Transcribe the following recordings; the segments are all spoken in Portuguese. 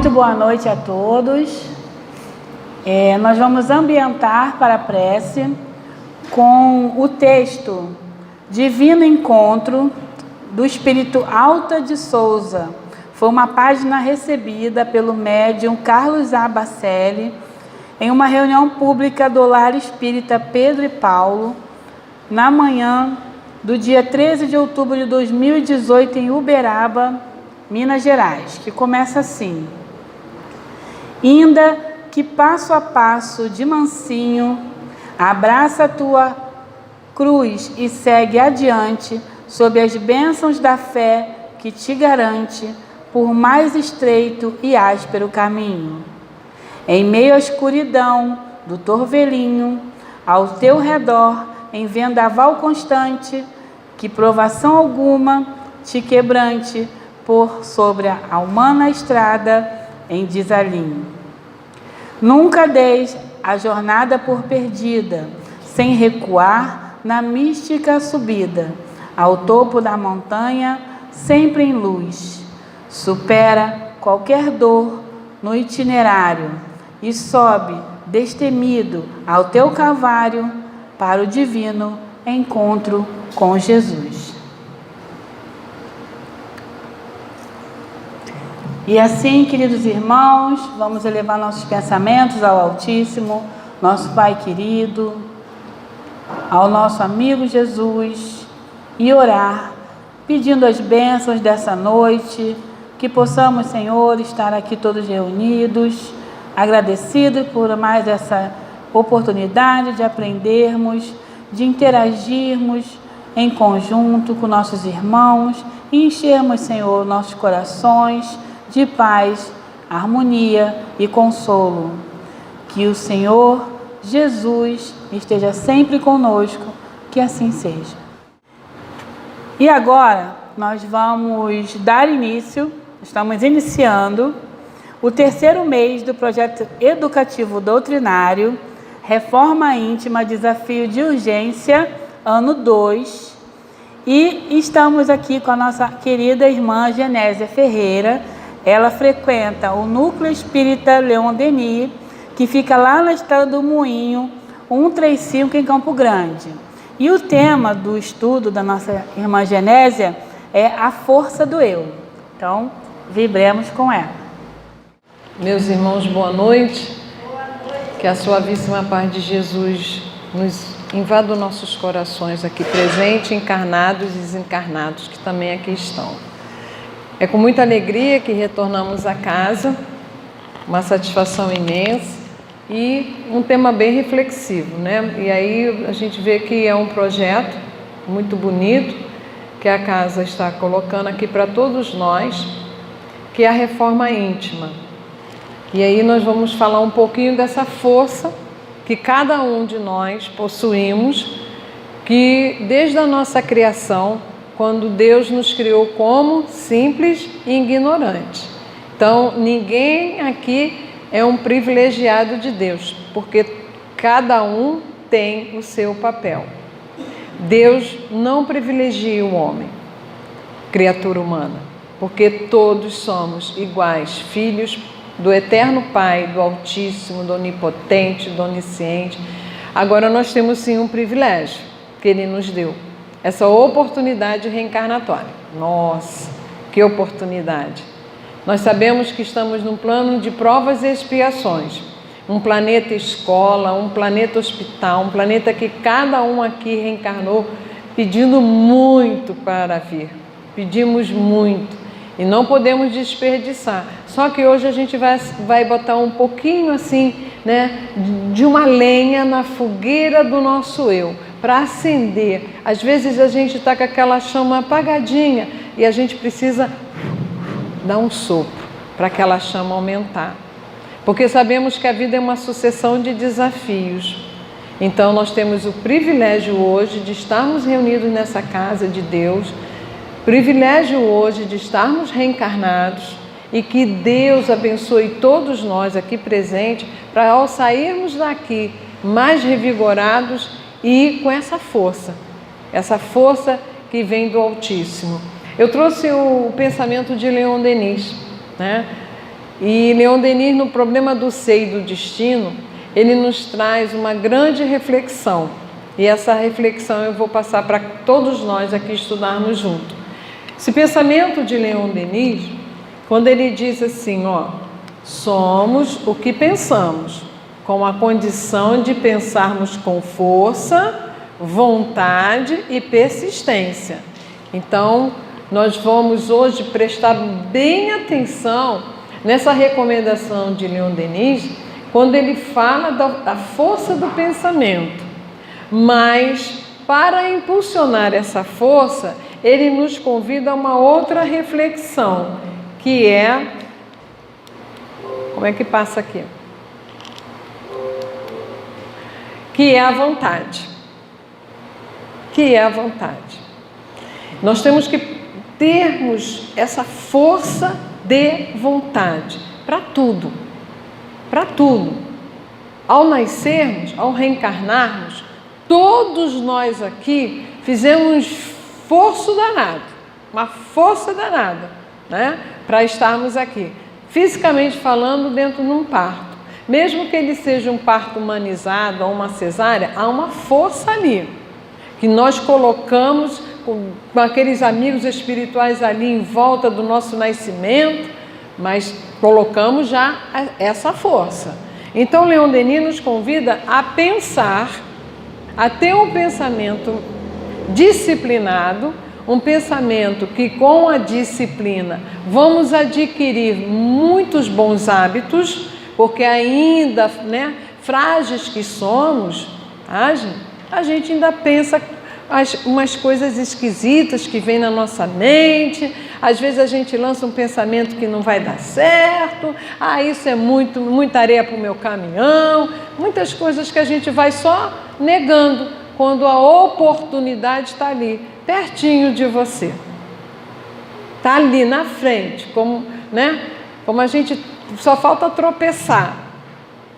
Muito boa noite a todos. Nós vamos ambientar para a prece com o texto Divino Encontro, do Espírito Alta de Souza. Foi uma página recebida pelo médium Carlos A. Bacelli em uma reunião pública do Lar Espírita Pedro e Paulo, na manhã do dia 13 de outubro de 2018, em Uberaba, Minas Gerais, que começa assim: Inda que passo a passo, de mansinho, abraça a tua cruz e segue adiante, sob as bênçãos da fé que te garante, por mais estreito e áspero caminho. Em meio à escuridão do torvelinho, ao teu redor, em vendaval constante, que provação alguma te quebrante, por sobre a humana estrada em desalinho. Nunca deis a jornada por perdida, sem recuar na mística subida, ao topo da montanha, sempre em luz. Supera qualquer dor no itinerário e sobe, destemido, ao teu calvário, para o divino encontro com Jesus. E assim, queridos irmãos, vamos elevar nossos pensamentos ao Altíssimo, nosso Pai querido, ao nosso amigo Jesus, e orar, pedindo as bênçãos dessa noite, que possamos, Senhor, estar aqui todos reunidos, agradecidos por mais essa oportunidade de aprendermos, de interagirmos em conjunto com nossos irmãos e enchermos, Senhor, nossos corações de paz, harmonia e consolo. Que o Senhor Jesus esteja sempre conosco, que assim seja. E agora nós vamos dar início, estamos iniciando o terceiro mês do projeto educativo doutrinário Reforma Íntima, Desafio de Urgência, ano 2. E estamos aqui com a nossa querida irmã Genésia Ferreira. Ela frequenta o Núcleo Espírita Leon Denis, que fica lá na Estrada do Moinho, 135, em Campo Grande. E o tema do estudo da nossa irmã Genésia é a força do eu. Então, vibremos com ela. Meus irmãos, boa noite. Que a suavíssima paz de Jesus nos invada os nossos corações aqui presentes, encarnados e desencarnados, que também aqui estão. É com muita alegria que retornamos a casa, uma satisfação imensa e um tema bem reflexivo, né? E aí a gente vê que é um projeto muito bonito que a casa está colocando aqui para todos nós, que é a reforma íntima. E aí nós vamos falar um pouquinho dessa força que cada um de nós possuímos, que desde a nossa criação, quando Deus nos criou como simples e ignorante. Então, ninguém aqui é um privilegiado de Deus, porque cada um tem o seu papel. Deus não privilegia o homem, criatura humana, porque todos somos iguais, filhos do Eterno Pai, do Altíssimo, do Onipotente, do Onisciente. Agora nós temos sim um privilégio que Ele nos deu, essa oportunidade reencarnatória. Nossa, que oportunidade! Nós sabemos que estamos num plano de provas e expiações, um planeta escola, um planeta hospital, um planeta que cada um aqui reencarnou pedindo muito para vir. Pedimos muito e não podemos desperdiçar. Só que hoje a gente vai botar um pouquinho assim, né, de uma lenha na fogueira do nosso eu, para acender. Às vezes a gente está com aquela chama apagadinha e a gente precisa dar um sopro para aquela chama aumentar. Porque sabemos que a vida é uma sucessão de desafios. Então nós temos o privilégio hoje de estarmos reunidos nessa casa de Deus, privilégio hoje de estarmos reencarnados, e que Deus abençoe todos nós aqui presentes, para ao sairmos daqui mais revigorados e com essa força que vem do Altíssimo. Eu trouxe o pensamento de Leon Denis, né? E Leon Denis, no Problema do Ser e do Destino, ele nos traz uma grande reflexão. E essa reflexão eu vou passar para todos nós aqui estudarmos junto. Esse pensamento de Leon Denis, quando ele diz assim, ó, somos o que pensamos, com a condição de pensarmos com força, vontade e persistência. Então, nós vamos hoje prestar bem atenção nessa recomendação de Leon Denis, quando ele fala da força do pensamento. Mas, para impulsionar essa força, ele nos convida a uma outra reflexão, que é... Como é que passa aqui? Que é a vontade. Que é a vontade. Nós temos que termos essa força de vontade para tudo. Para tudo. Ao nascermos, ao reencarnarmos, todos nós aqui fizemos um esforço danado, uma força danada, né, para estarmos aqui. Fisicamente falando, dentro de um parto. Mesmo que ele seja um parto humanizado ou uma cesárea, há uma força ali, que nós colocamos com aqueles amigos espirituais ali em volta do nosso nascimento, mas colocamos já essa força. Então, Leon Denis nos convida a pensar, a ter um pensamento disciplinado, um pensamento que com a disciplina vamos adquirir muitos bons hábitos, porque ainda, né, frágeis que somos, a gente ainda pensa umas coisas esquisitas que vêm na nossa mente, às vezes a gente lança um pensamento que não vai dar certo, isso é muita areia para o meu caminhão, muitas coisas que a gente vai só negando, quando a oportunidade está ali, pertinho de você. Está ali na frente, como a gente só falta tropeçar.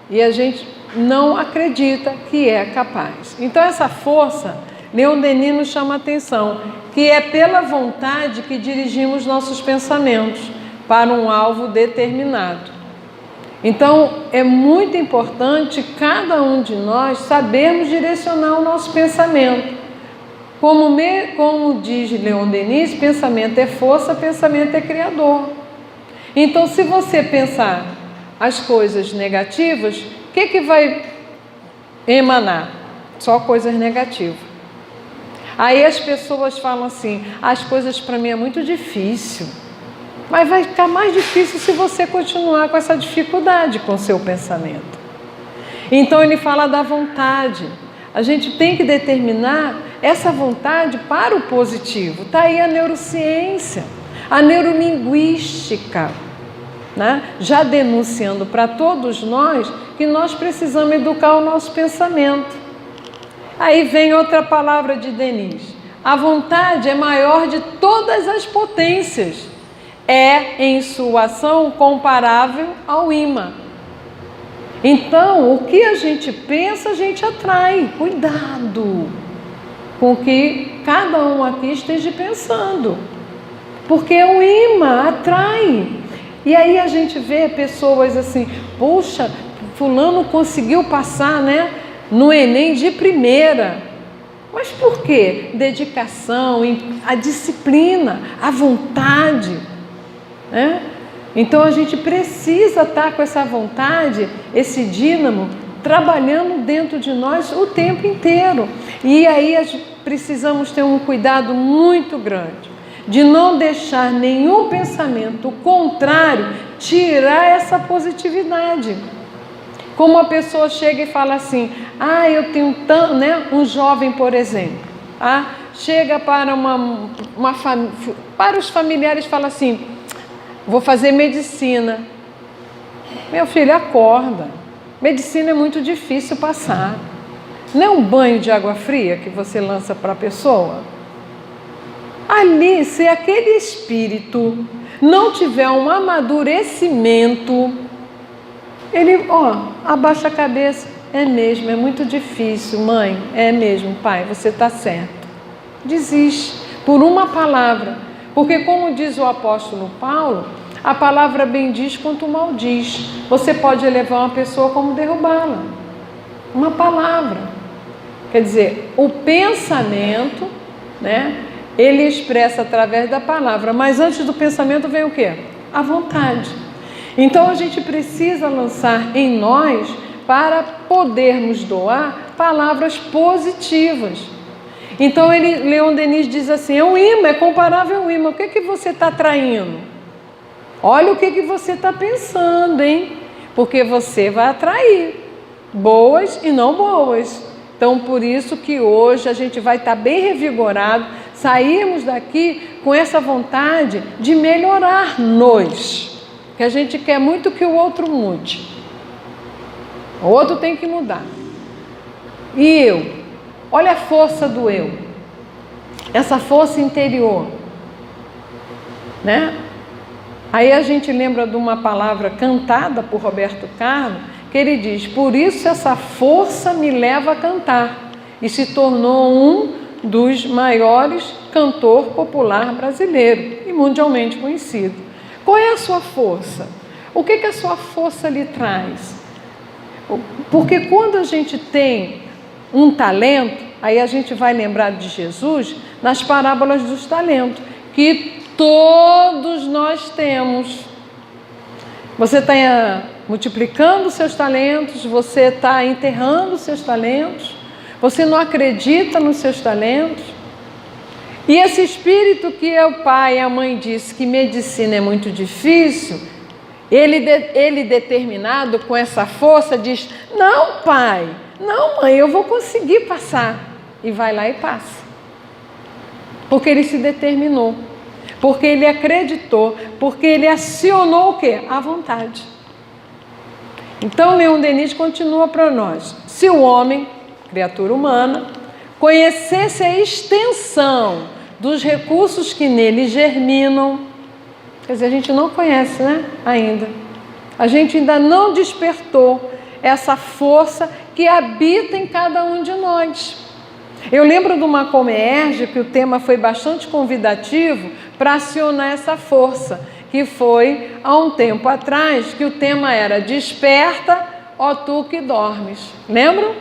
E a gente não acredita que é capaz. Então essa força, Leon Denis nos chama a atenção, que é pela vontade que dirigimos nossos pensamentos para um alvo determinado. Então, é muito importante cada um de nós sabermos direcionar o nosso pensamento. Como diz Leon Denis, pensamento é força, pensamento é criador. Então, se você pensar as coisas negativas, o que vai emanar? Só coisas negativas. Aí as pessoas falam assim, as coisas para mim é muito difícil. Mas vai ficar mais difícil se você continuar com essa dificuldade com o seu pensamento. Então ele fala da vontade. A gente tem que determinar essa vontade para o positivo. Está aí a neurociência, a neurolinguística, né? Já denunciando para todos nós que nós precisamos educar o nosso pensamento. Aí vem outra palavra de Denis. A vontade é maior de todas as potências. É, em sua ação, comparável ao imã. Então, o que a gente pensa, a gente atrai. Cuidado com o que cada um aqui esteja pensando. Porque o imã atrai. E aí a gente vê pessoas assim, puxa, fulano conseguiu passar, né, no Enem de primeira. Mas por quê? Dedicação, a disciplina, a vontade. Então a gente precisa estar com essa vontade, esse dínamo, trabalhando dentro de nós o tempo inteiro. E aí precisamos ter um cuidado muito grande, de não deixar nenhum pensamento contrário tirar essa positividade. Como a pessoa chega e fala assim, eu tenho tanto, né? Um jovem, por exemplo, chega para para os familiares e fala assim, vou fazer medicina. Meu filho, acorda. Medicina é muito difícil passar. Não é um banho de água fria que você lança para a pessoa? Ali, se aquele espírito não tiver um amadurecimento, ele, abaixa a cabeça. É mesmo, é muito difícil, mãe. É mesmo, pai, você está certo. Desiste por uma palavra. Porque como diz o apóstolo Paulo, A palavra bem diz quanto mal diz. Você pode elevar uma pessoa como derrubá-la. Uma palavra. Quer dizer, o pensamento, né, ele expressa através da palavra, mas antes do pensamento vem o quê? A vontade. Então a gente precisa lançar em nós para podermos doar palavras positivas. Então Leon Denis diz assim, é um imã, é comparável ao imã. O que você está atraindo? Olha o que você está pensando, hein? Porque você vai atrair boas e não boas. Então por isso que hoje a gente vai estar bem revigorado, sairmos daqui com essa vontade de melhorar-nos. Que a gente quer muito que o outro mude. O outro tem que mudar. E eu? Olha a força do eu. Essa força interior. Né? Aí a gente lembra de uma palavra cantada por Roberto Carlos, que ele diz, por isso essa força me leva a cantar. E se tornou um dos maiores cantor popular brasileiro e mundialmente conhecido. Qual é a sua força? O que a sua força lhe traz? Porque quando a gente tem um talento, aí a gente vai lembrar de Jesus nas parábolas dos talentos, que todos nós temos. Você está multiplicando seus talentos, você está enterrando seus talentos, você não acredita nos seus talentos. E esse espírito que o pai e a mãe disse que medicina é muito difícil, ele determinado com essa força diz, não pai, não mãe, eu vou conseguir passar. E vai lá e passa. Porque ele se determinou, porque ele acreditou, porque ele acionou o quê? A vontade. Então Leon Denis continua para nós. Se o homem, criatura humana, conhecesse a extensão dos recursos que nele germinam, quer dizer, a gente não conhece, né? Ainda. A gente ainda não despertou essa força que habita em cada um de nós. Eu lembro de uma Comerge que o tema foi bastante convidativo para acionar essa força, que foi há um tempo atrás, que o tema era Desperta, ó tu que dormes. Lembram?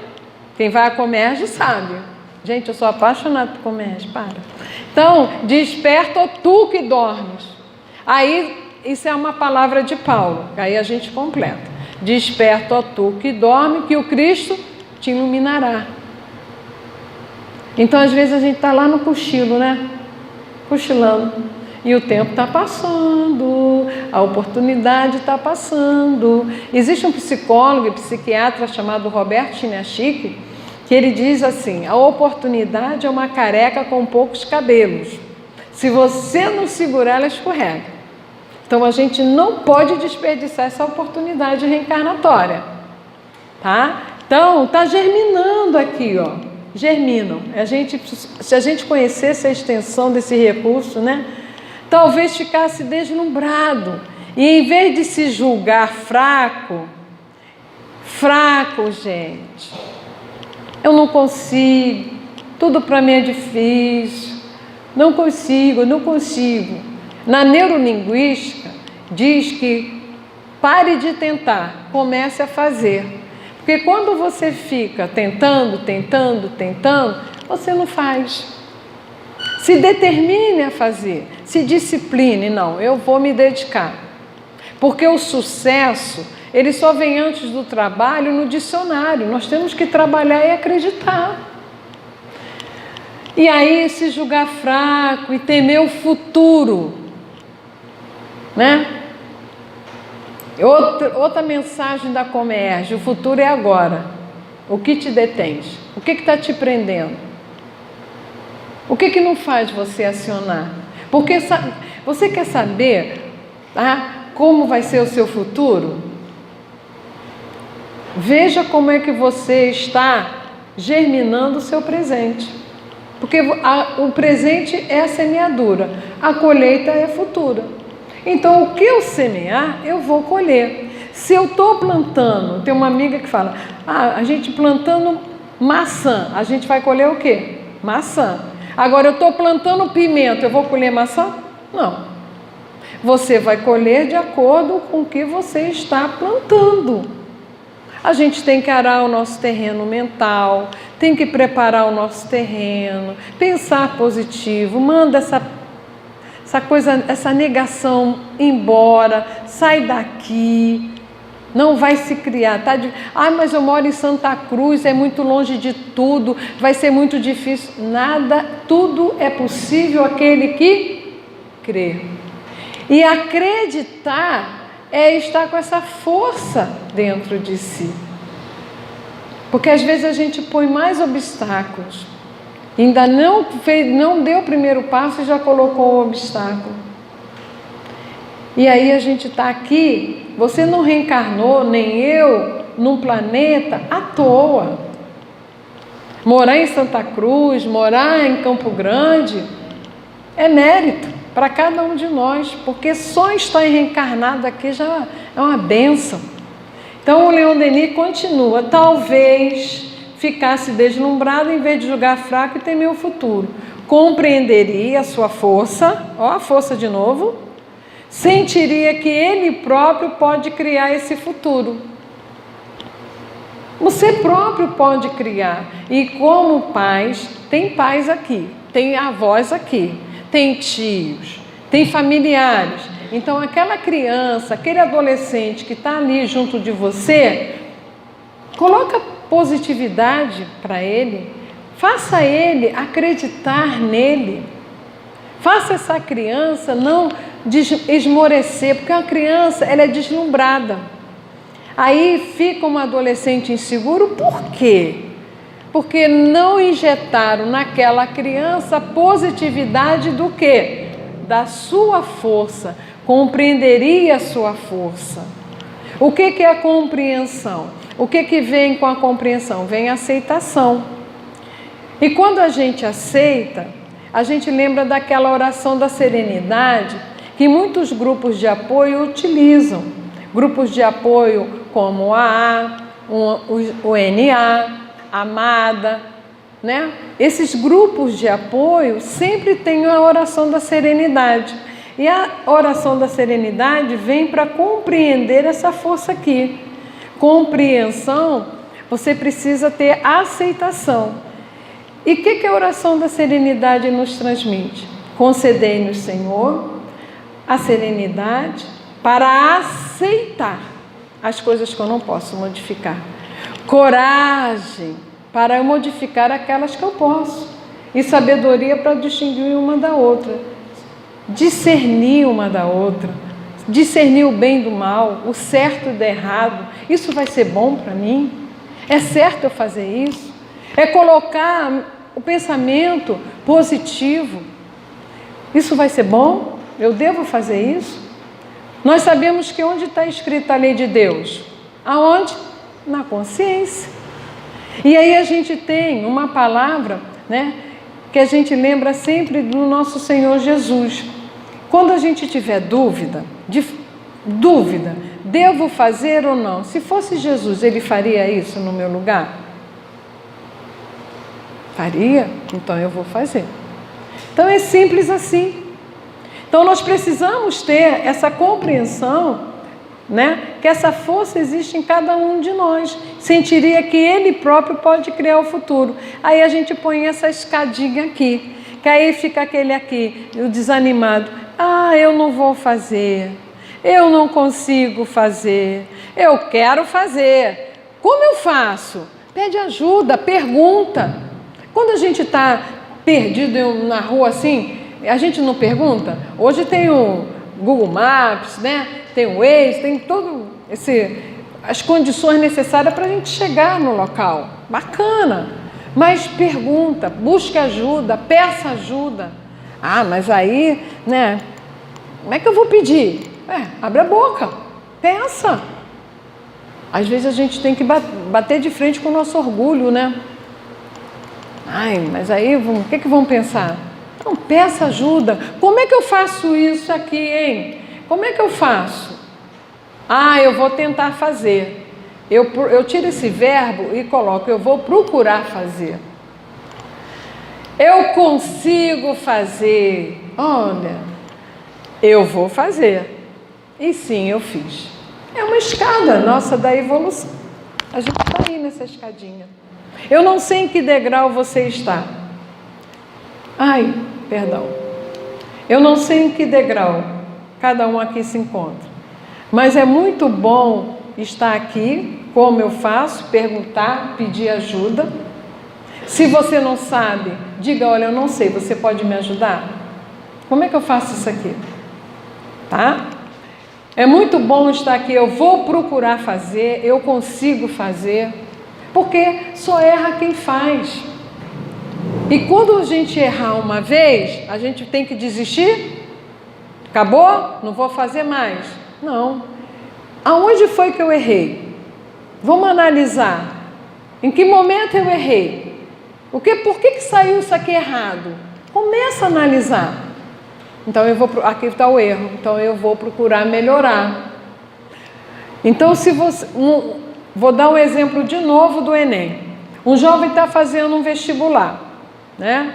Quem vai a Comerge sabe. Gente, eu sou apaixonada por Comerge, para. Então, desperta, ó tu que dormes. Aí, isso é uma palavra de Paulo, aí a gente completa. Desperta, ó tu que dorme, que o Cristo te iluminará. Então, às vezes, a gente está lá no cochilo, né? Cochilando. E o tempo está passando, a oportunidade está passando. Existe um psicólogo e psiquiatra chamado Roberto Chiniachik, que ele diz assim, a oportunidade é uma careca com poucos cabelos. Se você não segurar, ela escorrega. Então, a gente não pode desperdiçar essa oportunidade reencarnatória. Tá? Então, está germinando aqui, ó. Germinam. Se a gente conhecesse a extensão desse recurso, né? Talvez ficasse deslumbrado. E em vez de se julgar fraco, gente, eu não consigo, tudo para mim é difícil, não consigo. Na neurolinguística, diz que pare de tentar, comece a fazer. Porque quando você fica tentando, você não faz. Se determine a fazer, se discipline, não, eu vou me dedicar. Porque o sucesso, ele só vem antes do trabalho no dicionário, nós temos que trabalhar e acreditar. E aí se julgar fraco e temer o futuro, né? Outra mensagem da Comerge, o futuro é agora. O que te detens? O que está te prendendo? O que não faz você acionar? Porque você quer saber como vai ser o seu futuro? Veja como é que você está germinando o seu presente. Porque o presente é a semeadura, a colheita é futura. Então, o que eu semear, eu vou colher. Se eu estou plantando, tem uma amiga que fala, a gente plantando maçã, a gente vai colher o quê? Maçã. Agora, eu estou plantando pimenta, eu vou colher maçã? Não. Você vai colher de acordo com o que você está plantando. A gente tem que arar o nosso terreno mental, tem que preparar o nosso terreno, pensar positivo, manda essa negação embora, sai daqui, não vai se criar, tá? Mas eu moro em Santa Cruz, é muito longe de tudo, vai ser muito difícil. Nada, tudo é possível aquele que crê. E acreditar é estar com essa força dentro de si. Porque às vezes a gente põe mais obstáculos. Ainda não deu o primeiro passo e já colocou o obstáculo. E aí a gente está aqui, você não reencarnou, nem eu, num planeta à toa. Morar em Santa Cruz, morar em Campo Grande, é mérito para cada um de nós, porque só estar reencarnado aqui já é uma bênção. Então o Leon Denis continua, talvez ficasse deslumbrado em vez de julgar fraco e temer o futuro. Compreenderia a sua força, ó a força de novo, sentiria que ele próprio pode criar esse futuro. Você próprio pode criar. E como pais, tem pais aqui, tem avós aqui, tem tios, tem familiares. Então aquela criança, aquele adolescente que está ali junto de você, coloca positividade para ele, faça ele acreditar nele, faça essa criança não esmorecer, porque a criança ela é deslumbrada. Aí fica um adolescente inseguro, por quê? Porque não injetaram naquela criança positividade do quê? Da sua força, compreenderia a sua força. O que é a compreensão? O que vem com a compreensão? Vem a aceitação. E quando a gente aceita, a gente lembra daquela oração da serenidade que muitos grupos de apoio utilizam. Grupos de apoio como o AA, o NA, Amada, né? Esses grupos de apoio sempre têm a oração da serenidade. E a oração da serenidade vem para compreender essa força aqui. Compreensão, você precisa ter aceitação. E o que a oração da serenidade nos transmite? Concedei-nos, Senhor, a serenidade para aceitar as coisas que eu não posso modificar. Coragem para eu modificar aquelas que eu posso. E sabedoria para distinguir uma da outra. Discernir uma da outra. Discernir o bem do mal, o certo do errado. Isso vai ser bom para mim? É certo eu fazer isso? É colocar o pensamento positivo. Isso vai ser bom? Eu devo fazer isso? Nós sabemos que onde está escrita a lei de Deus? Aonde? Na consciência. E aí a gente tem uma palavra, né, que a gente lembra sempre do nosso Senhor Jesus. Quando a gente tiver dúvida, devo fazer ou não? Se fosse Jesus, ele faria isso no meu lugar? Faria? Então eu vou fazer. Então é simples assim. Então nós precisamos ter essa compreensão, né, que essa força existe em cada um de nós. Sentiria que ele próprio pode criar o futuro. Aí a gente põe essa escadinha aqui, que aí fica aquele aqui, o desanimado. Eu não vou fazer, eu não consigo fazer, eu quero fazer. Como eu faço? Pede ajuda, pergunta. Quando a gente está perdido na rua assim, a gente não pergunta? Hoje tem o Google Maps, né? Tem o Waze, tem todo as condições necessárias para a gente chegar no local. Bacana. Mas pergunta, busque ajuda, peça ajuda. Mas aí, né? Como é que eu vou pedir? Abre a boca, peça. Às vezes a gente tem que bater de frente com o nosso orgulho, né? Mas aí o que vão pensar? Então, peça ajuda. Como é que eu faço isso aqui, hein? Como é que eu faço? Eu vou tentar fazer. Eu tiro esse verbo e coloco, eu vou procurar fazer. Eu consigo fazer. Olha, eu vou fazer. E sim, eu fiz. É uma escada nossa da evolução. A gente está aí nessa escadinha. Eu não sei em que degrau você está. Ai, perdão. Eu não sei em que degrau cada um aqui se encontra. Mas é muito bom estar aqui, como eu faço, perguntar, pedir ajuda. Se você não sabe, diga, olha, eu não sei, você pode me ajudar? Como é que eu faço isso aqui? Tá? É muito bom estar aqui, eu vou procurar fazer, eu consigo fazer, porque só erra quem faz. E quando a gente errar uma vez, a gente tem que desistir? Acabou? Não vou fazer mais. Não. Aonde foi que eu errei? Vamos analisar. Em que momento eu errei? Por que saiu isso aqui errado? Começa a analisar. Então, aqui está o erro. Então, eu vou procurar melhorar. Então, vou dar um exemplo de novo do Enem. Um jovem está fazendo um vestibular, né?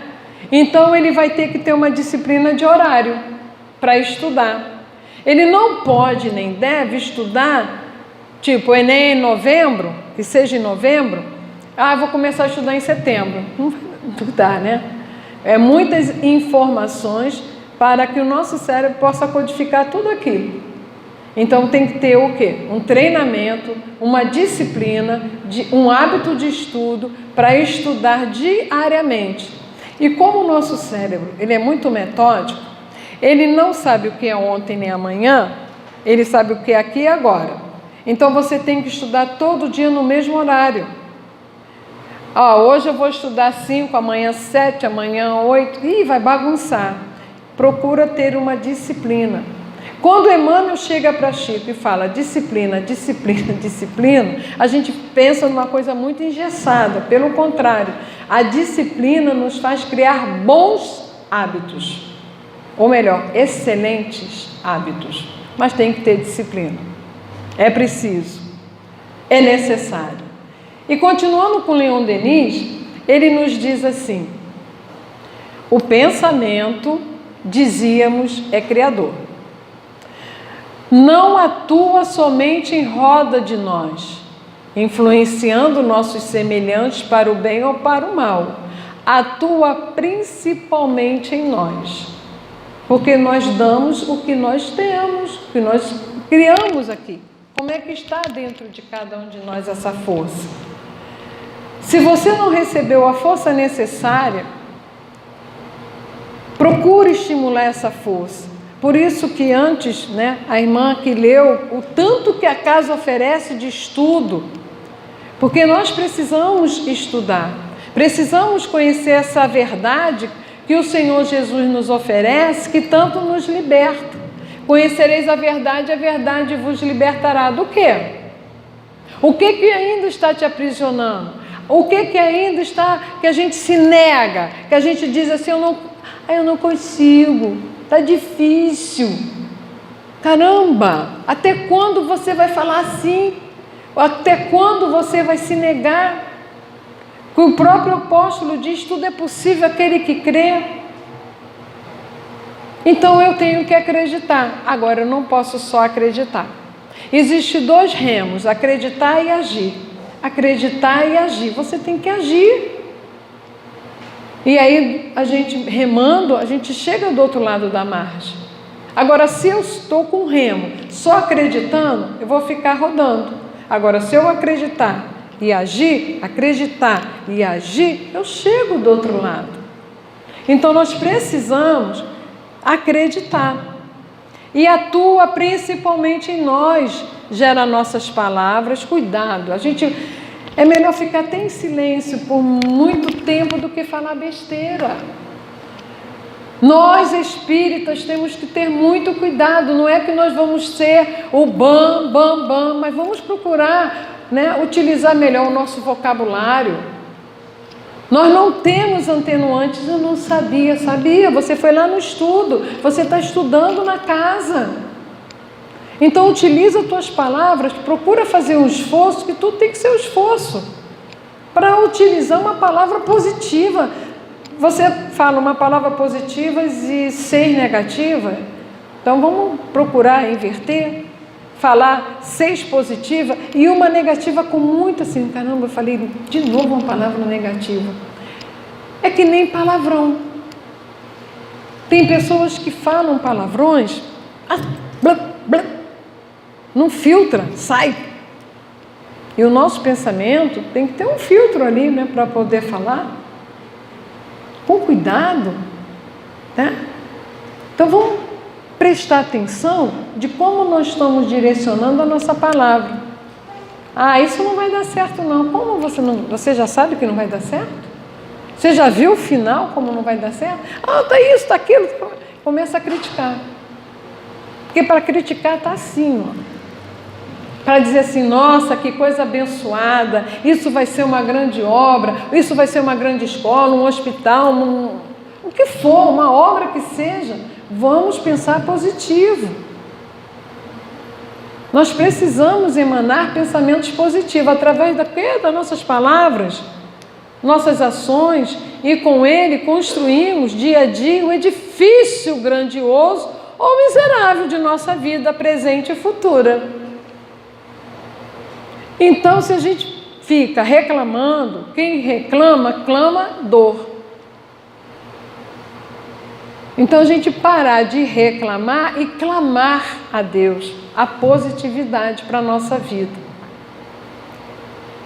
Então, ele vai ter que ter uma disciplina de horário para estudar. Ele não pode nem deve estudar, tipo, o Enem em novembro, que seja em novembro, vou começar a estudar em setembro. Não dá, né? É muitas informações para que o nosso cérebro possa codificar tudo aquilo. Então tem que ter o quê? Um treinamento, uma disciplina, um hábito de estudo para estudar diariamente. E como o nosso cérebro ele é muito metódico, ele não sabe o que é ontem nem amanhã, ele sabe o que é aqui e agora. Então você tem que estudar todo dia no mesmo horário. Hoje eu vou estudar 5, amanhã 7, amanhã 8, vai bagunçar. Procura ter uma disciplina. Quando Emmanuel chega para Chico e fala disciplina, disciplina, disciplina, a gente pensa numa coisa muito engessada. Pelo contrário, a disciplina nos faz criar bons hábitos. Ou melhor, excelentes hábitos. Mas tem que ter disciplina. É preciso. É necessário. E continuando com Leon Denis, ele nos diz assim: o pensamento, dizíamos, é criador. Não atua somente em roda de nós, influenciando nossos semelhantes para o bem ou para o mal. Atua principalmente em nós, porque nós damos o que nós temos, o que nós criamos aqui. Como é que está dentro de cada um de nós essa força? Se você não recebeu a força necessária, procure estimular essa força. Por isso que antes, a irmã que leu, o tanto que a casa oferece de estudo, porque nós precisamos estudar, precisamos conhecer essa verdade que o Senhor Jesus nos oferece, que tanto nos liberta. Conhecereis a verdade vos libertará. Do quê? O que ainda está te aprisionando? O que ainda está, que a gente se nega, que a gente diz assim, eu não consigo, está difícil. Caramba, até quando você vai falar assim? Até quando você vai se negar? O próprio apóstolo diz, tudo é possível aquele que crê. Então eu tenho que acreditar. Agora eu não posso só acreditar. Existem 2 remos, acreditar e agir. Acreditar e agir, você tem que agir. E aí a gente remando, a gente chega do outro lado da margem. Agora se eu estou com remo, só acreditando, eu vou ficar rodando. Agora se eu acreditar e agir, eu chego do outro lado. Então nós precisamos acreditar. E atua principalmente em nós, gera nossas palavras. Cuidado, é melhor ficar até em silêncio por muito tempo do que falar besteira. Nós espíritas temos que ter muito cuidado. Não é que nós vamos ser o bam, mas vamos procurar utilizar melhor o nosso vocabulário. Nós não temos atenuantes. Eu não sabia, você foi lá no estudo, você está estudando na casa. Então utiliza as tuas palavras, procura fazer um esforço, que tudo tem que ser um esforço, para utilizar uma palavra positiva. Você fala uma palavra positiva e 6 negativas, Então vamos procurar inverter, falar 6 positivas e uma negativa com muito assim, caramba, eu falei de novo uma palavra negativa. É que nem palavrão. Tem pessoas que falam palavrões, blá, blá, não filtra, sai. E o nosso pensamento tem que ter um filtro ali, né, para poder falar. Com cuidado, né? Então vamos prestar atenção de como nós estamos direcionando a nossa palavra. Ah, isso não vai dar certo não. Como você já sabe que não vai dar certo? Você já viu o final como não vai dar certo? Ah, tá isso, tá aquilo. Começa a criticar. Porque para criticar está assim, ó. Para dizer assim, nossa, que coisa abençoada, isso vai ser uma grande obra, isso vai ser uma grande escola, um hospital, o que for, uma obra que seja, vamos pensar positivo. Nós precisamos emanar pensamentos positivos, através da quê? Das nossas palavras, nossas ações, e com ele construímos dia a dia um edifício grandioso ou miserável de nossa vida presente e futura. Então, se a gente fica reclamando, quem reclama, clama dor. Então, a gente parar de reclamar e clamar a Deus a positividade para a nossa vida.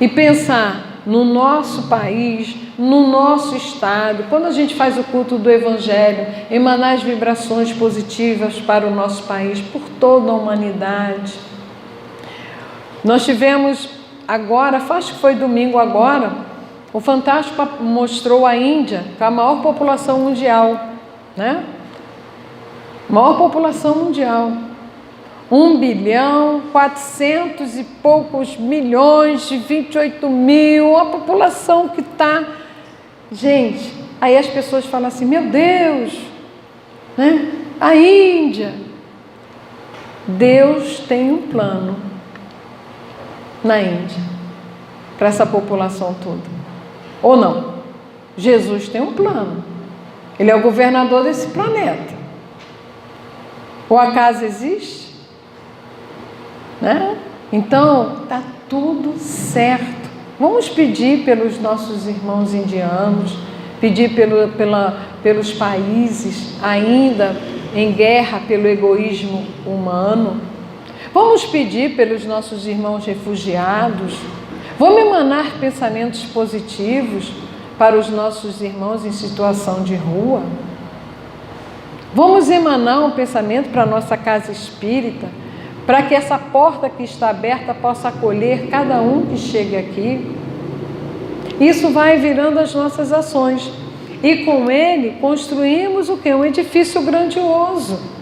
E pensar no nosso país, no nosso estado, quando a gente faz o culto do Evangelho, emanar as vibrações positivas para o nosso país, por toda a humanidade. Nós tivemos agora, acho que foi domingo agora, o Fantástico mostrou a Índia com a maior população mundial, né? Maior população mundial. 1 bilhão, 400 e poucos milhões de 28 mil, a população que está... Gente, aí as pessoas falam assim, meu Deus, né? A Índia. Deus tem um plano na Índia, para essa população toda. Ou não? Jesus tem um plano. Ele é o governador desse planeta. O acaso existe? Né? Então, está tudo certo. Vamos pedir pelos nossos irmãos indianos, pedir pelos países ainda em guerra pelo egoísmo humano. Vamos pedir pelos nossos irmãos refugiados. Vamos emanar pensamentos positivos para os nossos irmãos em situação de rua. Vamos emanar um pensamento para a nossa casa espírita, para que essa porta que está aberta possa acolher cada um que chegue aqui. Isso vai virando as nossas ações. E com ele construímos o quê? Um edifício grandioso.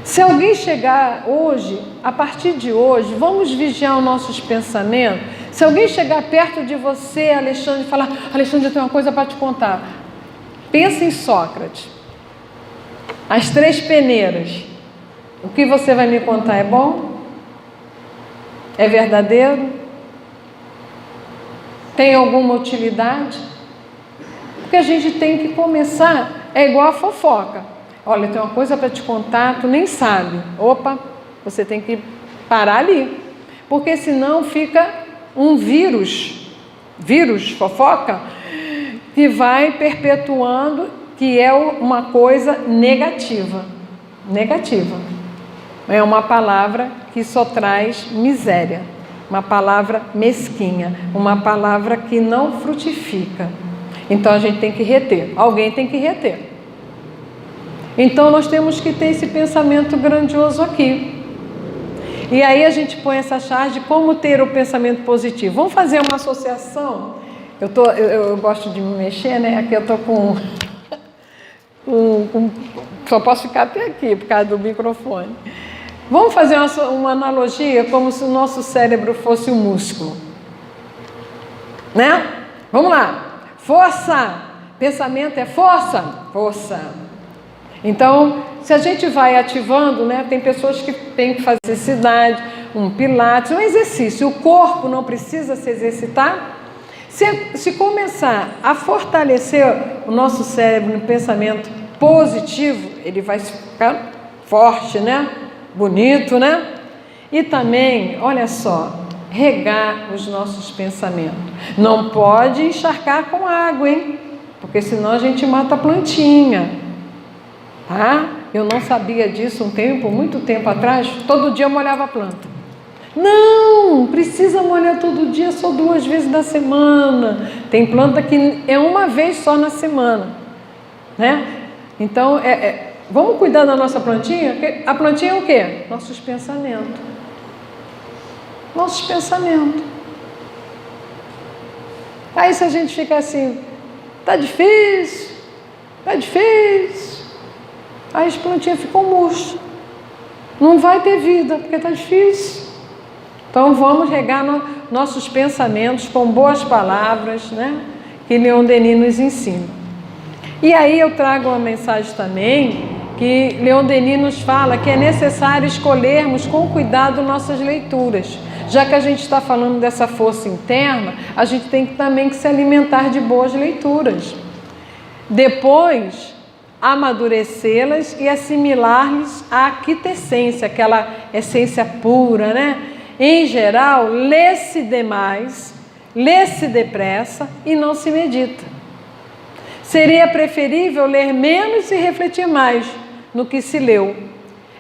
Se alguém chegar hoje, a partir de hoje, vamos vigiar os nossos pensamentos. Se alguém chegar perto de você, Alexandre, e falar, Alexandre, eu tenho uma coisa para te contar. Pensa em Sócrates. As 3 peneiras. O que você vai me contar é bom? É verdadeiro? Tem alguma utilidade? Porque a gente tem que começar, é igual a fofoca. Olha, eu tenho uma coisa para te contar, tu nem sabe. Opa, você tem que parar ali. Porque senão fica um vírus fofoca, que vai perpetuando, que é uma coisa negativa. Negativa. É uma palavra que só traz miséria. Uma palavra mesquinha. Uma palavra que não frutifica. Então a gente tem que reter. Alguém tem que reter. Então nós temos que ter esse pensamento grandioso aqui. E aí a gente põe essa charge de como ter o pensamento positivo. Vamos fazer uma associação. Eu gosto de me mexer, né? Aqui eu estou com só posso ficar até aqui por causa do microfone. Vamos fazer uma analogia como se o nosso cérebro fosse um músculo. Né? Vamos lá. Força. Pensamento é força. Força. Então, se a gente vai ativando, né, tem pessoas que têm que fazer exercício, um pilates, um exercício. O corpo não precisa se exercitar. Se começar a fortalecer o nosso cérebro no pensamento positivo, ele vai ficar forte, né? Bonito, né? E também, olha só, regar os nossos pensamentos. Não pode encharcar com água, hein? Porque senão a gente mata a plantinha, tá? Eu não sabia disso muito tempo atrás. Todo dia eu molhava a planta. Não, precisa molhar todo dia, só 2 vezes na semana. Tem planta que é uma vez só na semana, né? Então, vamos cuidar da nossa plantinha? Porque a plantinha é o quê? Nossos pensamentos. Nossos pensamentos. Aí se a gente fica assim, tá difícil, aí as plantinhas ficam murchas. Não vai ter vida, porque tá difícil. Então vamos regar nossos pensamentos com boas palavras, né? Que Leon Denis nos ensina. E aí eu trago uma mensagem também, que Leon Denis nos fala que é necessário escolhermos com cuidado nossas leituras. Já que a gente está falando dessa força interna, a gente tem também que se alimentar de boas leituras. Depois, amadurecê-las e assimilar-lhes a quintessência, aquela essência pura, né? Em geral, lê-se demais, lê-se depressa e não se medita. Seria preferível ler menos e refletir mais no que se leu.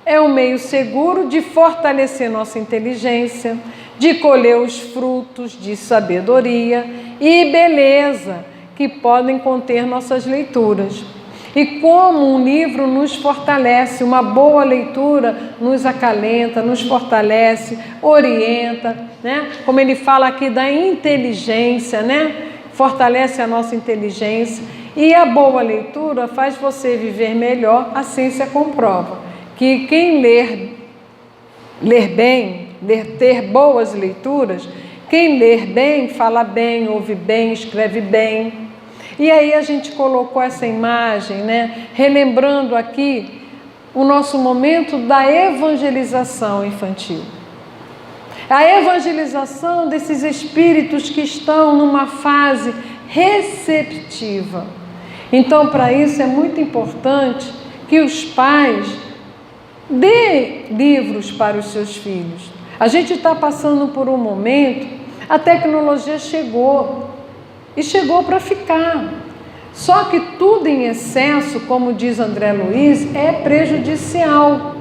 É um meio seguro de fortalecer nossa inteligência, de colher os frutos de sabedoria e beleza que podem conter nossas leituras. E como um livro nos fortalece, uma boa leitura nos acalenta, nos fortalece, orienta, né? Como ele fala aqui da inteligência, né? Fortalece a nossa inteligência. E a boa leitura faz você viver melhor. A ciência comprova que quem ler bem, ter boas leituras, quem ler bem, fala bem, ouve bem, escreve bem. E aí a gente colocou essa imagem, né? Relembrando aqui o nosso momento da evangelização infantil. A evangelização desses espíritos que estão numa fase receptiva. Então, para isso é muito importante que os pais dêem livros para os seus filhos. A gente está passando por um momento, a tecnologia chegou, e chegou para ficar. Só que tudo em excesso, como diz André Luiz, é prejudicial.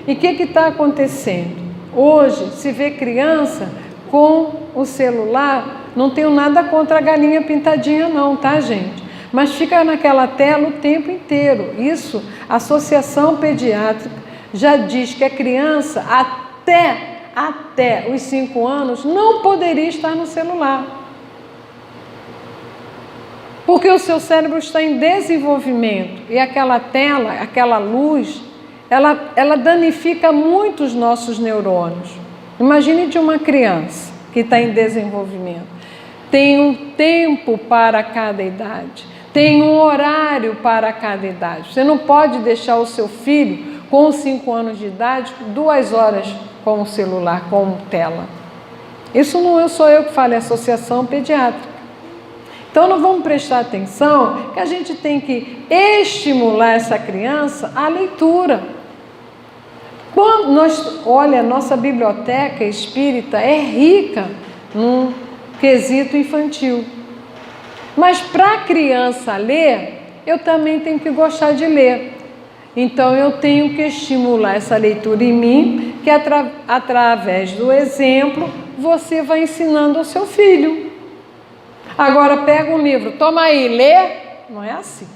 E o que está acontecendo? Hoje se vê criança com o celular, não tenho nada contra a galinha pintadinha não, tá, gente? Mas fica naquela tela o tempo inteiro. Isso, a Associação Pediátrica já diz que a criança até os 5 anos não poderia estar no celular. Porque o seu cérebro está em desenvolvimento e aquela tela, aquela luz, ela danifica muito os nossos neurônios. Imagine de uma criança que está em desenvolvimento. Tem um tempo para cada idade, tem um horário para cada idade. Você não pode deixar o seu filho com 5 anos de idade 2 horas com o celular, com tela. Isso não sou eu que falo, é a Associação Pediátrica. Então, nós vamos prestar atenção que a gente tem que estimular essa criança à leitura. Olha, nossa biblioteca espírita é rica num quesito infantil. Mas para a criança ler, eu também tenho que gostar de ler. Então, eu tenho que estimular essa leitura em mim, que através do exemplo, você vai ensinando ao seu filho. Agora pega um livro, toma aí, lê, não é assim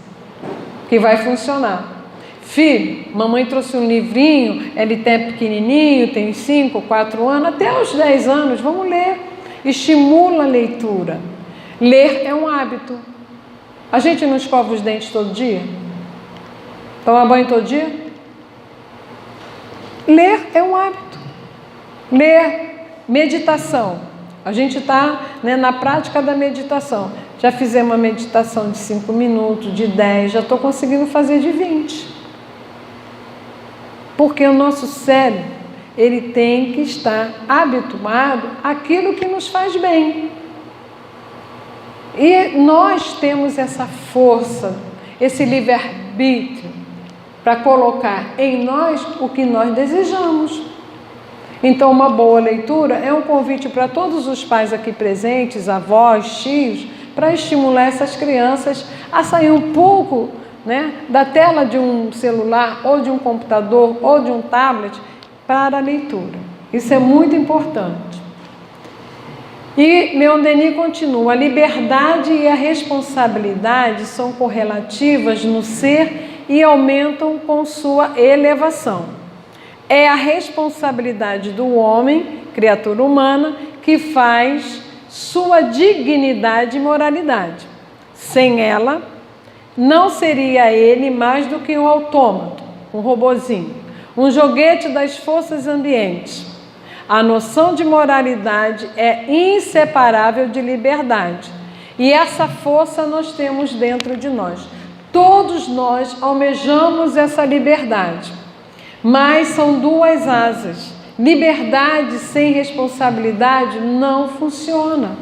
que vai funcionar. Filho, mamãe trouxe um livrinho, ele até pequenininho, tem 5, 4 anos, até os 10 anos, vamos ler. Estimula a leitura. Ler é um hábito. A gente não escova os dentes todo dia? Toma banho todo dia? Ler é um hábito. Ler, meditação. A gente está, né, na prática da meditação. Já fizemos uma meditação de 5 minutos, de 10, já estou conseguindo fazer de 20. Porque o nosso cérebro, ele tem que estar habituado àquilo que nos faz bem. E nós temos essa força, esse livre-arbítrio. para colocar em nós o que nós desejamos. Então, uma boa leitura é um convite para todos os pais aqui presentes, avós, tios, para estimular essas crianças a sair um pouco, né, da tela de um celular, ou de um computador, ou de um tablet, para a leitura. Isso é muito importante. E Leon Denis continua: a liberdade e a responsabilidade são correlativas no ser e aumentam com sua elevação. É a responsabilidade do homem, criatura humana, que faz sua dignidade e moralidade. Sem ela, não seria ele mais do que um autômato, um robozinho, um joguete das forças ambientes. A noção de moralidade é inseparável de liberdade. E essa força nós temos dentro de nós. Todos nós almejamos essa liberdade. Mas são duas asas. Liberdade sem responsabilidade não funciona.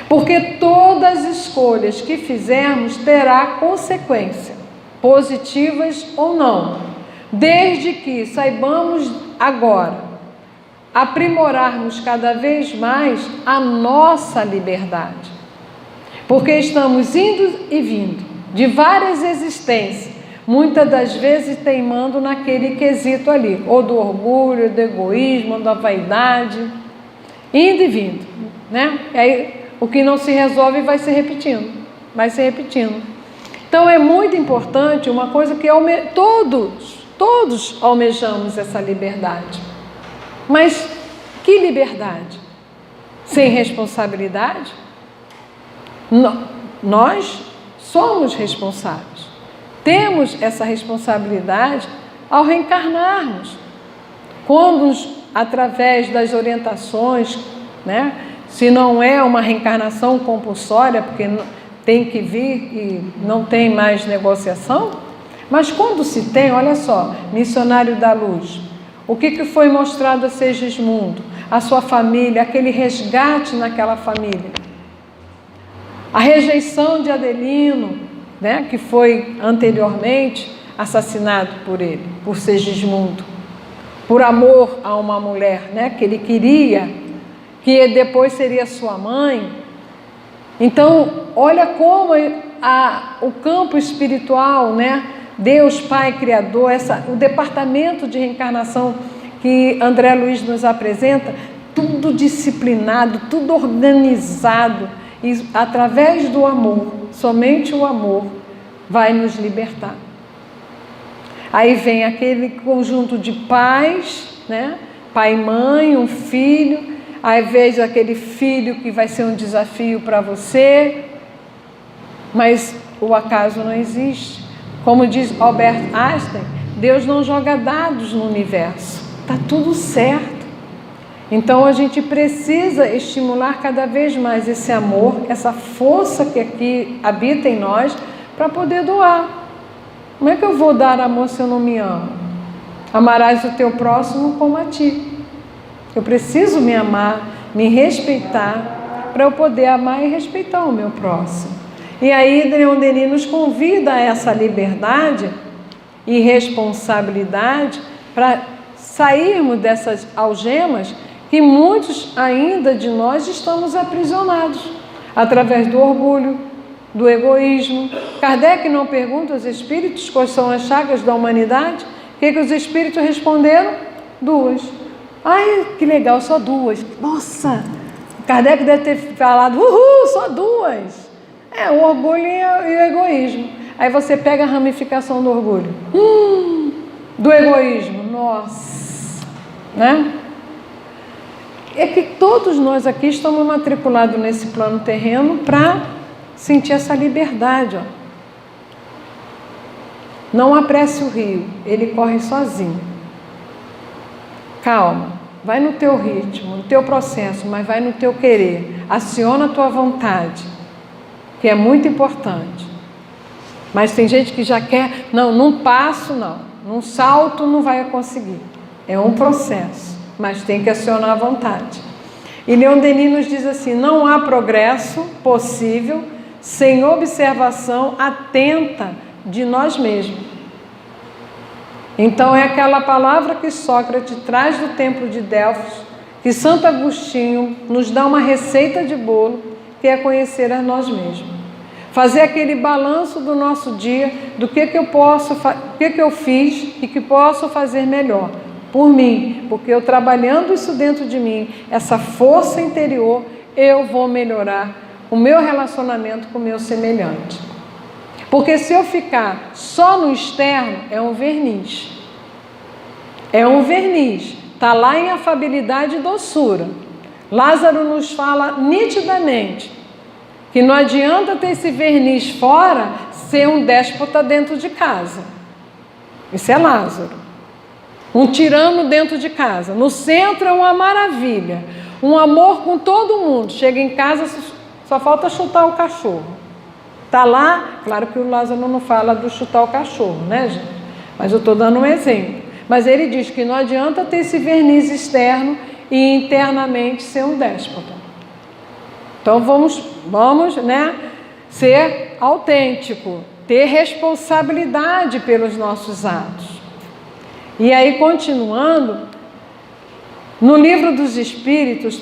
Porque todas as escolhas que fizermos terá consequência, positivas ou não. Desde que saibamos agora aprimorarmos cada vez mais a nossa liberdade. Porque estamos indo e vindo de várias existências, muitas das vezes teimando naquele quesito ali, ou do orgulho, do egoísmo, da vaidade, indo e vindo, né? E aí o que não se resolve vai se repetindo, Então é muito importante, uma coisa que todos almejamos essa liberdade. Mas que liberdade? Sem responsabilidade? Nós somos responsáveis. Temos essa responsabilidade ao reencarnarmos. Quando, através das orientações, né, se não é uma reencarnação compulsória, porque tem que vir e não tem mais negociação, mas quando se tem, olha só, missionário da luz, o que foi mostrado a Segismundo, a sua família, aquele resgate naquela família, a rejeição de Adelino, né, que foi anteriormente assassinado por ele, por Segismundo, por amor a uma mulher, né, que ele queria, que depois seria sua mãe. Então, olha como o campo espiritual, né, Deus Pai Criador, o departamento de reencarnação que André Luiz nos apresenta, tudo disciplinado, tudo organizado, e através do amor, somente o amor vai nos libertar. Aí vem aquele conjunto de pais, né? Pai e mãe, um filho, aí vejo aquele filho que vai ser um desafio para você, mas o acaso não existe. Como diz Albert Einstein, Deus não joga dados no universo, está tudo certo. Então a gente precisa estimular cada vez mais esse amor, essa força que aqui habita em nós, para poder doar. Como é que eu vou dar amor se eu não me amo? Amarás o teu próximo como a ti. Eu preciso me amar, me respeitar, para eu poder amar e respeitar o meu próximo. E aí Leon Denis nos convida a essa liberdade e responsabilidade para sairmos dessas algemas que muitos ainda de nós estamos aprisionados, através do orgulho, do egoísmo. Kardec não pergunta aos espíritos quais são as chagas da humanidade. O que os espíritos responderam? 2. Ai, que legal, só 2. Nossa, Kardec deve ter falado, só 2. O orgulho e o egoísmo. Aí você pega a ramificação do orgulho, do egoísmo, nossa, né? É que todos nós aqui estamos matriculados nesse plano terreno para sentir essa liberdade, ó. Não apresse o rio, ele corre sozinho. Calma, vai no teu ritmo, no teu processo, mas vai no teu querer. Aciona a tua vontade, que é muito importante. Mas tem gente que já quer, num passo não, num salto não vai conseguir. É um processo, mas tem que acionar a vontade. E Leon Denis nos diz assim: não há progresso possível sem observação atenta de nós mesmos. Então é aquela palavra que Sócrates traz do templo de Delfos, que Santo Agostinho nos dá uma receita de bolo, que é conhecer a nós mesmos. Fazer aquele balanço do nosso dia, do que eu posso, o que eu fiz e que posso fazer melhor por mim, porque eu trabalhando isso dentro de mim, essa força interior, eu vou melhorar o meu relacionamento com o meu semelhante. Porque se eu ficar só no externo, é um verniz. É um verniz. Está lá em afabilidade e doçura. Lázaro nos fala nitidamente que não adianta ter esse verniz fora, ser um déspota dentro de casa. Isso é Lázaro. Um tirano dentro de casa. No centro é uma maravilha. Um amor com todo mundo. Chega em casa, só falta chutar o cachorro. Está lá, claro que o Lázaro não fala do chutar o cachorro, né, gente? Mas eu estou dando um exemplo. Mas ele diz que não adianta ter esse verniz externo e internamente ser um déspota. Então vamos, né, ser autêntico, ter responsabilidade pelos nossos atos. E aí, continuando, no Livro dos Espíritos,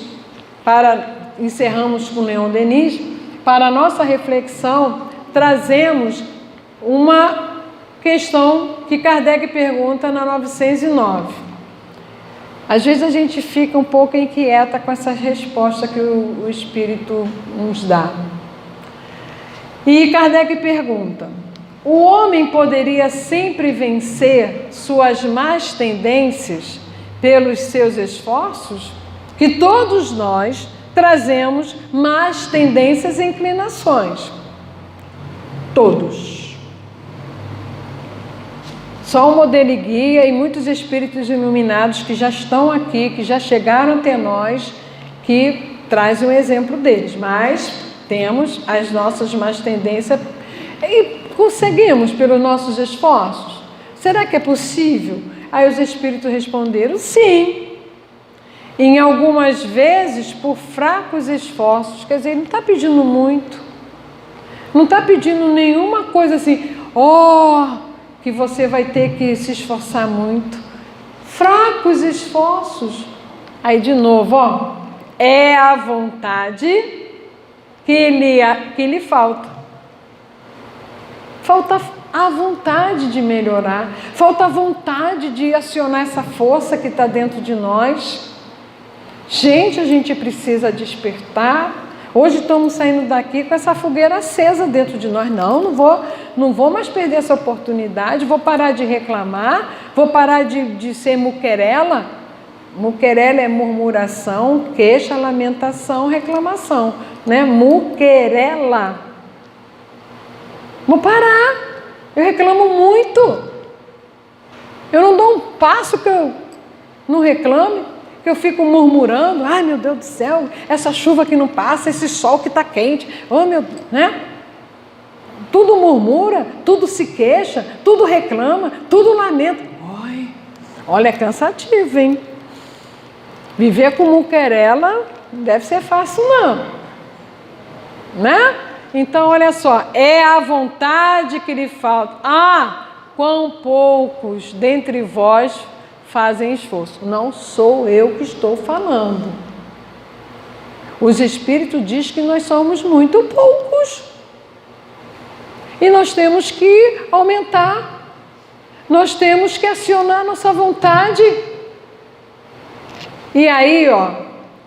encerramos com Leon Denis, para a nossa reflexão, trazemos uma questão que Kardec pergunta na 909. Às vezes a gente fica um pouco inquieta com essa resposta que o Espírito nos dá. E Kardec pergunta: o homem poderia sempre vencer suas más tendências pelos seus esforços? Que todos nós trazemos más tendências e inclinações. Todos. Só o modelo e guia e muitos espíritos iluminados que já estão aqui, que já chegaram até nós, que trazem um exemplo deles. Mas temos as nossas más tendências e conseguimos pelos nossos esforços. Será que é possível? Aí os espíritos responderam: sim. Em algumas vezes, por fracos esforços. Quer dizer, ele não está pedindo muito. Não está pedindo nenhuma coisa assim, que você vai ter que se esforçar muito. Fracos esforços. Aí de novo, é a vontade que lhe falta. Falta a vontade de melhorar. Falta a vontade de acionar essa força que está dentro de nós. Gente, a gente precisa despertar. Hoje estamos saindo daqui com essa fogueira acesa dentro de nós. Não vou mais perder essa oportunidade, vou parar de reclamar, vou parar de ser muquerela. Muquerela é murmuração, queixa, lamentação, reclamação, né? Muquerela. Vou parar. Eu reclamo muito. Eu não dou um passo que eu não reclame. Que eu fico murmurando: ai meu Deus do céu, essa chuva que não passa, esse sol que está quente, oh meu Deus, né? Tudo murmura, tudo se queixa, tudo reclama, tudo lamenta. Olha, é cansativo, hein? Viver com muquerela não deve ser fácil não, né? Então olha só, é a vontade que lhe falta. Quão poucos dentre vós fazem esforço. Não sou eu que estou falando. Os Espíritos dizem que nós somos muito poucos. E nós temos que aumentar. Nós temos que acionar nossa vontade. E aí,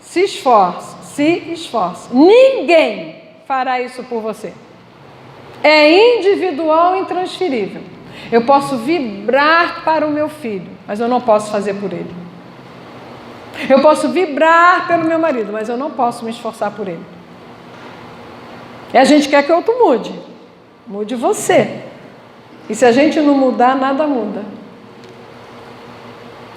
se esforce. Ninguém fará isso por você. É individual e intransferível. Eu posso vibrar para o meu filho, mas eu não posso fazer por ele. Eu posso vibrar pelo meu marido, mas eu não posso me esforçar por ele. E a gente quer que o outro mude. Mude você. E se a gente não mudar, nada muda.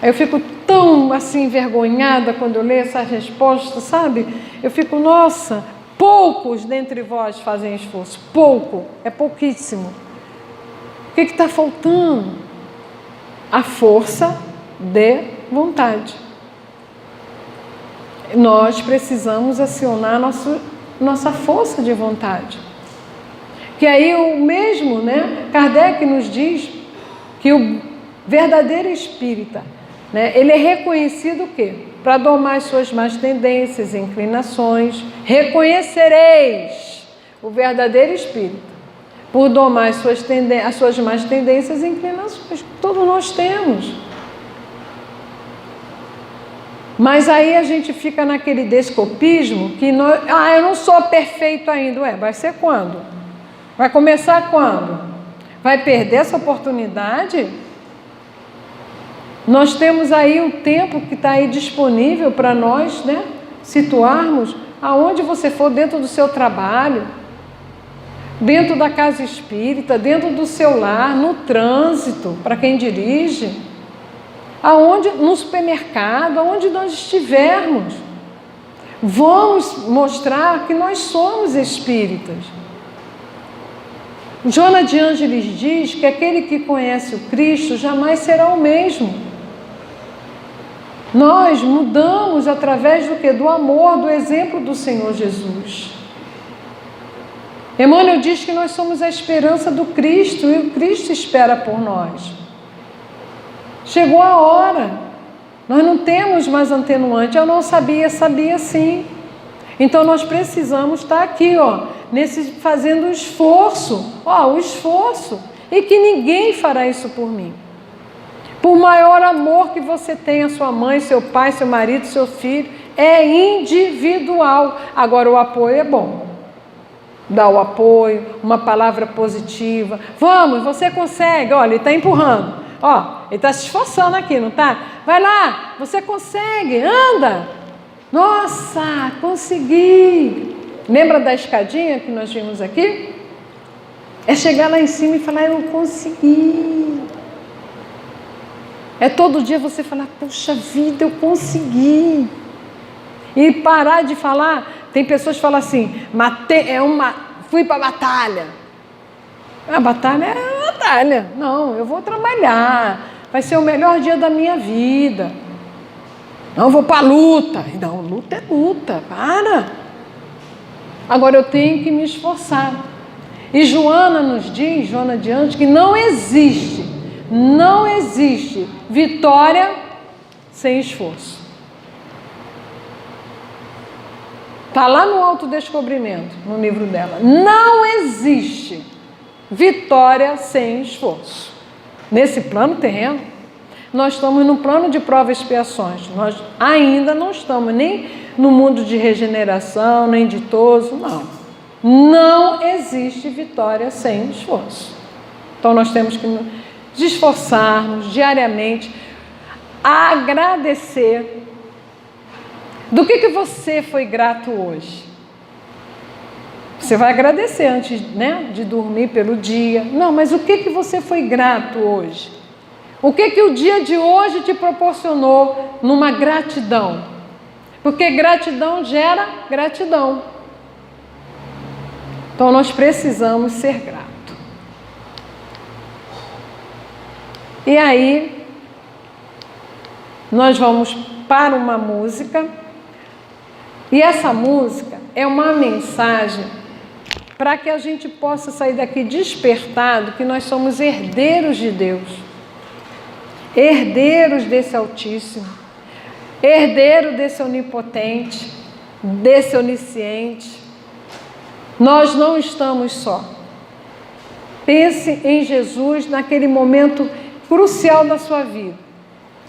Eu fico tão assim envergonhada quando eu leio essa resposta, sabe? Eu fico, nossa, poucos dentre vós fazem esforço. Pouco, é pouquíssimo. O que está faltando? A força de vontade. Nós precisamos acionar nossa força de vontade. Que aí o mesmo, né? Kardec nos diz que verdadeiro espírita, né? Ele é reconhecido o quê? Para domar as suas más tendências e inclinações. Reconhecereis o verdadeiro espírita por domar as suas más tendências e inclinações. Todos nós temos. Mas aí a gente fica naquele descopismo que eu não sou perfeito ainda. Ué, vai ser quando? Vai começar quando? Vai perder essa oportunidade? Nós temos aí um tempo que está aí disponível para nós, né, situarmos aonde você for, dentro do seu trabalho, dentro da casa espírita, dentro do seu lar, no trânsito, para quem dirige, aonde, no supermercado, aonde nós estivermos. Vamos mostrar que nós somos espíritas. Joana de Ângeles diz que aquele que conhece o Cristo jamais será o mesmo. Nós mudamos através do quê? Do amor, do exemplo do Senhor Jesus. Emmanuel diz que nós somos a esperança do Cristo e o Cristo espera por nós. Chegou a hora. Nós não temos mais atenuante. Eu não sabia, sabia sim. Então nós precisamos estar aqui, fazendo o esforço. O esforço. E que ninguém fará isso por mim. Por maior amor que você tem a sua mãe, seu pai, seu marido, seu filho, é individual. Agora o apoio é bom. Dá o apoio, uma palavra positiva. Vamos, você consegue. Olha, ele está empurrando. Ele está se esforçando aqui, não está? Vai lá, você consegue, anda. Nossa, consegui. Lembra da escadinha que nós vimos aqui? É chegar lá em cima e falar, eu consegui. É todo dia você falar, poxa vida, eu consegui. E parar de falar. Tem pessoas que falam assim, fui para a batalha. A batalha é a batalha. Não, eu vou trabalhar. Vai ser o melhor dia da minha vida. Não, eu vou para a luta. Não, luta é luta, para. Agora eu tenho que me esforçar. E Joana de Ângeles, que não existe vitória sem esforço. Está lá no Autodescobrimento, no livro dela. Não existe vitória sem esforço. Nesse plano terreno, nós estamos no plano de provas e expiações. Nós ainda não estamos nem no mundo de regeneração, nem ditoso, não. Não existe vitória sem esforço. Então nós temos que nos esforçarmos diariamente, a agradecer. Do que você foi grato hoje? Você vai agradecer antes, de dormir pelo dia. Não, mas o que você foi grato hoje? O que o dia de hoje te proporcionou numa gratidão? Porque gratidão gera gratidão. Então nós precisamos ser gratos. E aí, nós vamos para uma música. E essa música é uma mensagem para que a gente possa sair daqui despertado que nós somos herdeiros de Deus, herdeiros desse Altíssimo, herdeiro desse Onipotente, desse Onisciente. Nós não estamos só. Pense em Jesus naquele momento crucial da sua vida.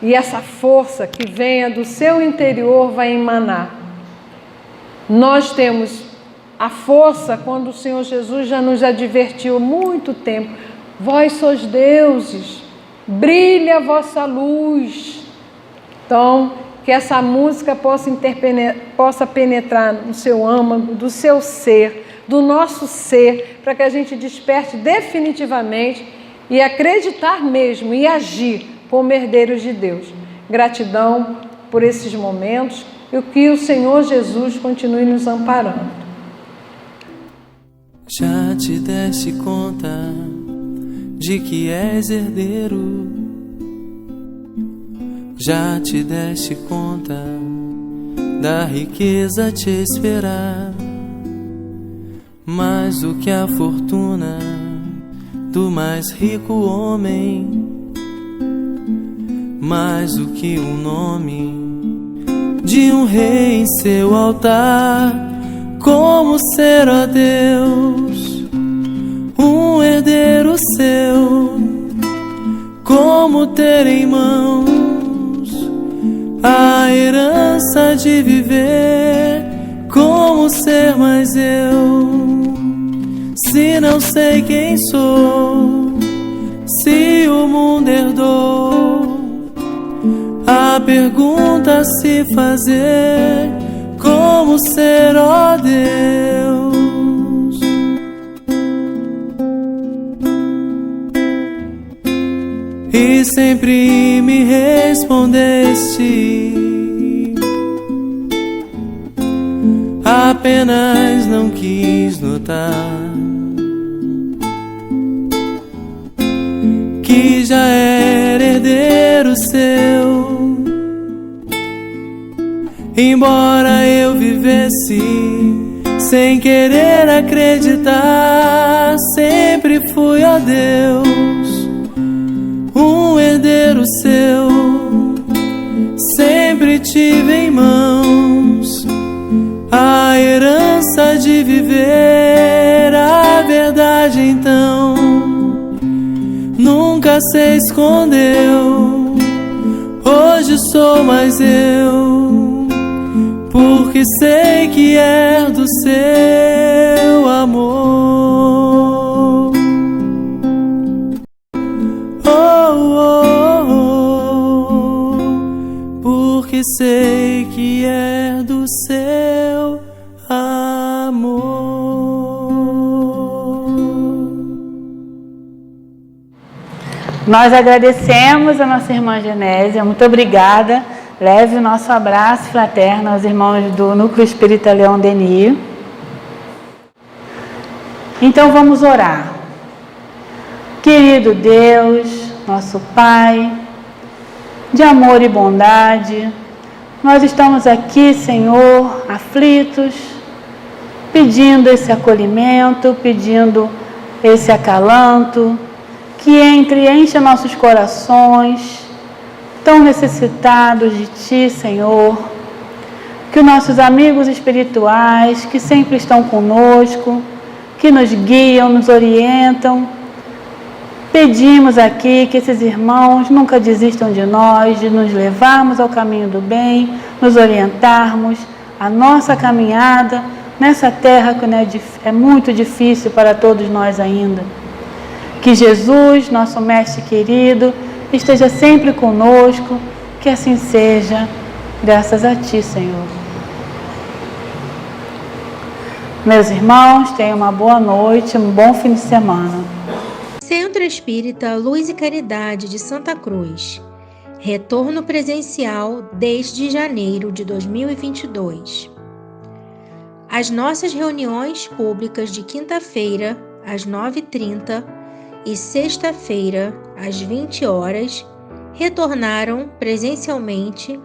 E essa força que venha do seu interior vai emanar. Nós temos a força quando o Senhor Jesus já nos advertiu há muito tempo. Vós sois deuses, brilha a vossa luz. Então, que essa música possa penetrar no seu âmago, do seu ser, do nosso ser, para que a gente desperte definitivamente e acreditar mesmo e agir como herdeiros de Deus. Gratidão por esses momentos e que o Senhor Jesus continue nos amparando. Já te deste conta de que és herdeiro? Já te deste conta da riqueza a te esperar? Mais do que a fortuna do mais rico homem, mais do que o nome de um rei em seu altar. Como ser, ó Deus, um herdeiro seu? Como ter em mãos a herança de viver? Como ser mais eu, se não sei quem sou? Se o mundo herdou a pergunta a se fazer: como ser, ó Deus? E sempre me respondeste, apenas não quis notar que já era herdeiro seu. Embora eu vivesse sem querer acreditar, sempre fui, ó Deus, um herdeiro seu. Sempre tive em mãos a herança de viver a verdade, então nunca se escondeu. Hoje sou mais eu, porque sei que é do seu amor. Oh, oh, oh, porque sei que é do seu amor. Nós agradecemos a nossa irmã Genésia, muito obrigada. Leve o nosso abraço fraterno aos irmãos do Núcleo Espírita Leon Denis. Então vamos orar. Querido Deus, nosso Pai, de amor e bondade, nós estamos aqui, Senhor, aflitos, pedindo esse acolhimento, pedindo esse acalanto, que encha nossos corações, tão necessitados de Ti, Senhor, que os nossos amigos espirituais, que sempre estão conosco, que nos guiam, nos orientam, pedimos aqui que esses irmãos nunca desistam de nós, de nos levarmos ao caminho do bem, nos orientarmos a nossa caminhada nessa terra que é muito difícil para todos nós ainda. Que Jesus, nosso Mestre querido, esteja sempre conosco, que assim seja, graças a Ti, Senhor. Meus irmãos, tenham uma boa noite, um bom fim de semana. Centro Espírita Luz e Caridade de Santa Cruz. Retorno presencial desde janeiro de 2022. As nossas reuniões públicas de quinta-feira, às 9h30, e sexta-feira, às 20 horas, retornaram presencialmente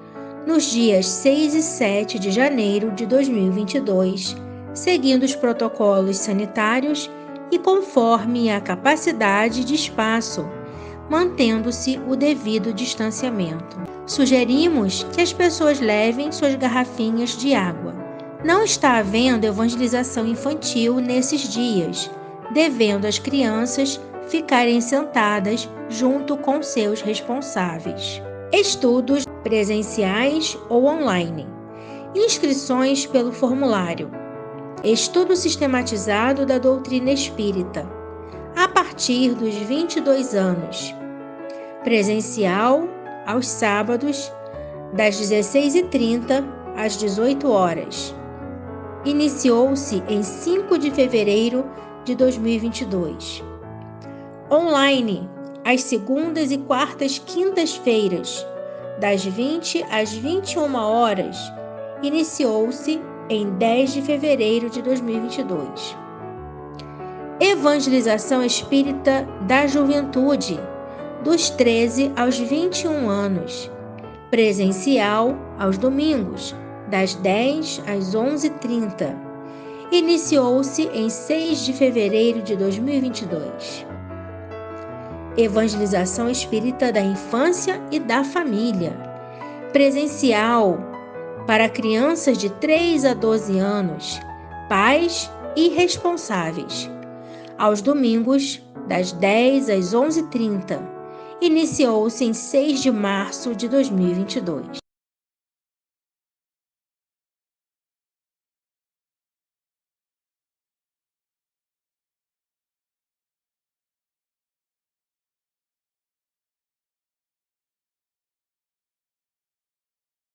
nos dias 6 e 7 de janeiro de 2022, seguindo os protocolos sanitários e conforme a capacidade de espaço, mantendo-se o devido distanciamento. Sugerimos que as pessoas levem suas garrafinhas de água. Não está havendo evangelização infantil nesses dias, devendo as crianças ficarem sentadas junto com seus responsáveis. Estudos presenciais ou online. Inscrições pelo formulário. Estudo sistematizado da doutrina espírita, a partir dos 22 anos. Presencial aos sábados, das 16h30 às 18 horas. Iniciou-se em 5 de fevereiro de 2022. Online, às segundas e quartas quintas-feiras, das 20 às 21 horas, iniciou-se em 10 de fevereiro de 2022. Evangelização Espírita da Juventude, dos 13 aos 21 anos, presencial aos domingos, das 10 às 11h30. Iniciou-se em 6 de fevereiro de 2022. Evangelização Espírita da Infância e da Família. Presencial para crianças de 3 a 12 anos, pais e responsáveis. Aos domingos, das 10 às 11h30. Iniciou-se em 6 de março de 2022.